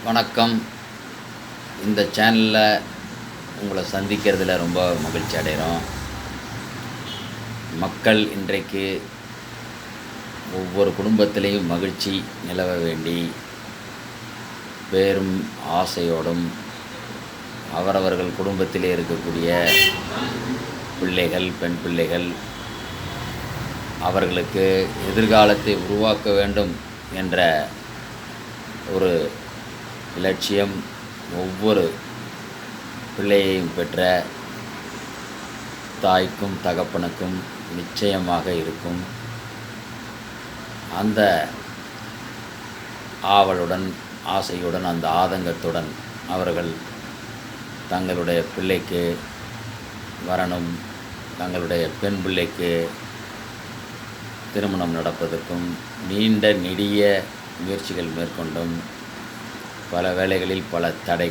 வணக்கம். இந்த சேனலில் உங்களை சந்திக்கிறதுல ரொம்ப மகிழ்ச்சி அடைகிறோம். மக்கள் இன்றைக்கு ஒவ்வொரு குடும்பத்திலையும் மகிழ்ச்சி நிலவ வேண்டி பேரும் ஆசையோடும் அவரவர்கள் குடும்பத்திலே இருக்கக்கூடிய பிள்ளைகள், பெண் பிள்ளைகள் அவர்களுக்கு எதிர்காலத்தை உருவாக்க வேண்டும் என்ற ஒரு இலட்சியம் ஒவ்வொரு பிள்ளையையும் பெற்ற தாய்க்கும் தகப்பனுக்கும் நிச்சயமாக இருக்கும். அந்த ஆவலுடன், ஆசையுடன், அந்த ஆதங்கத்துடன் அவர்கள் தங்களுடைய பிள்ளைக்கு வரணும், தங்களுடைய பெண் பிள்ளைக்கு திருமணம் நடப்பதற்கும் நீண்ட நெடிய முயற்சிகள் மேற்கொண்டும் பல வேளைகளில் பல தடை